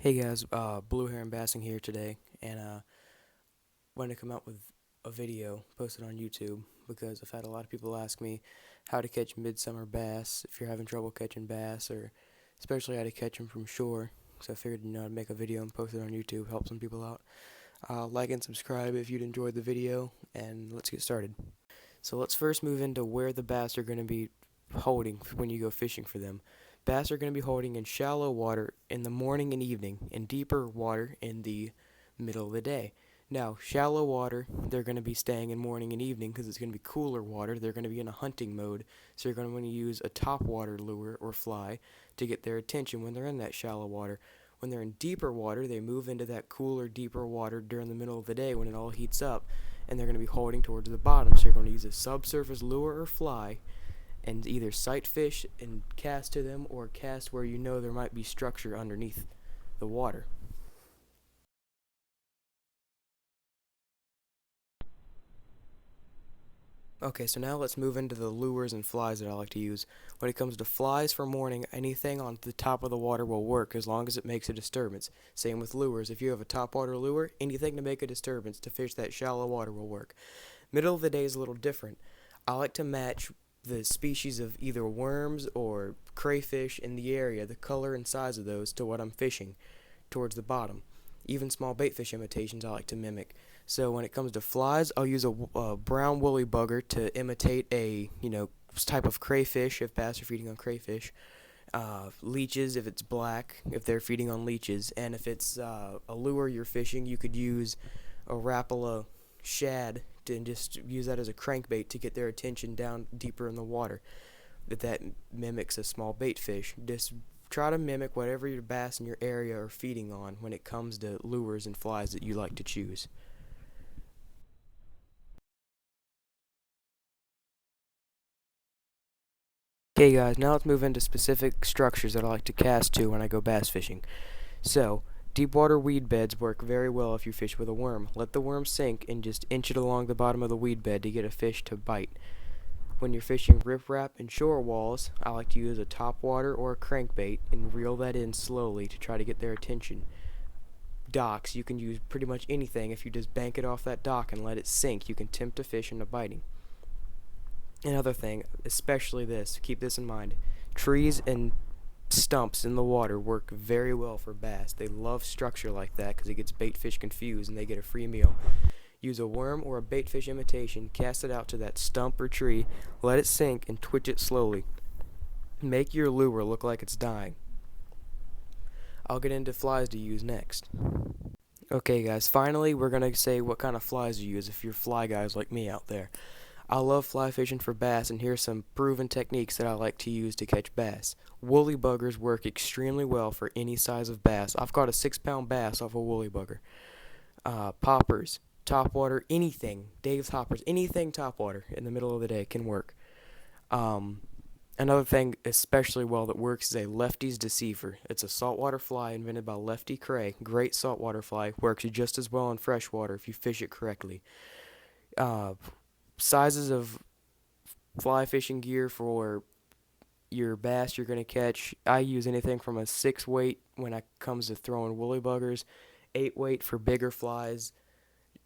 Hey guys, Blue Heron Bassing here today, and wanted to come out with a video posted on YouTube because I've had a lot of people ask me how to catch midsummer bass if you're having trouble catching bass, or especially how to catch them from shore. So I figured, I'd make a video and post it on YouTube, help some people out. Like and subscribe if you'd enjoyed the video, and let's get started. So let's first move into where the bass are going to be holding when you go fishing for them. Bass are going to be holding in shallow water in the morning and evening, and deeper water in the middle of the day. Now, shallow water, they're going to be staying in morning and evening because it's going to be cooler water. They're going to be in a hunting mode, so you're going to want to use a topwater lure or fly to get their attention when they're in that shallow water. When they're in deeper water, they move into that cooler, deeper water during the middle of the day when it all heats up, and they're going to be holding towards the bottom. So you're going to use a subsurface lure or fly and either sight fish and cast to them, or cast where you know there might be structure underneath the water. Okay, so now let's move into the lures and flies that I like to use. When it comes to flies for morning, anything on the top of the water will work as long as it makes a disturbance. Same with lures. If you have a topwater lure, anything to make a disturbance to fish that shallow water will work. Middle of the day is a little different. I like to match the species of either worms or crayfish in the area, the color and size of those, to what I'm fishing towards the bottom. Even small baitfish imitations I like to mimic. So when it comes to flies, I'll use a brown woolly bugger to imitate a type of crayfish if bass are feeding on crayfish. Leeches if it's black, if they're feeding on leeches, and if it's a lure you're fishing, you could use a Rapala shad and just use that as a crankbait to get their attention down deeper in the water. That mimics a small bait fish. Just try to mimic whatever your bass in your area are feeding on when it comes to lures and flies that you like to choose. Okay guys, now let's move into specific structures that I like to cast to when I go bass fishing. So, deep water weed beds work very well if you fish with a worm. Let the worm sink and just inch it along the bottom of the weed bed to get a fish to bite. When you're fishing riprap and shore walls, I like to use a topwater or a crankbait and reel that in slowly to try to get their attention. Docks, you can use pretty much anything. If you just bank it off that dock and let it sink, you can tempt a fish into biting. Another thing, especially this, keep this in mind, trees and stumps in the water work very well for bass. They love structure like that because it gets bait fish confused and they get a free meal. Use a worm or a bait fish imitation, cast it out to that stump or tree, let it sink and twitch it slowly. Make your lure look like it's dying. I'll get into flies to use next. Okay guys, finally we're going to say what kind of flies you use if you're fly guys like me out there. I love fly fishing for bass, and here's some proven techniques that I like to use to catch bass. Woolly buggers work extremely well for any size of bass. I've caught a 6-pound bass off a woolly bugger. Poppers, topwater, anything, Dave's hoppers, anything topwater in the middle of the day can work. Another thing especially well that works is a Lefty's Deceiver. It's a saltwater fly invented by Lefty Cray. Great saltwater fly, works just as well in freshwater if you fish it correctly. Sizes of fly fishing gear for your bass you're going to catch. I use anything from a 6 weight when it comes to throwing woolly buggers, 8 weight for bigger flies,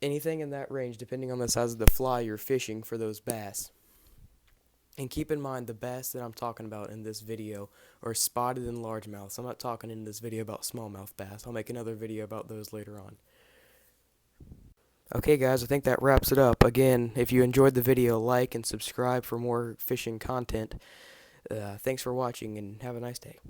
anything in that range depending on the size of the fly you're fishing for those bass. And keep in mind, the bass that I'm talking about in this video are spotted and largemouths. I'm not talking in this video about smallmouth bass. I'll make another video about those later on. Okay guys, I think that wraps it up. Again, if you enjoyed the video, like and subscribe for more fishing content. Thanks for watching and have a nice day.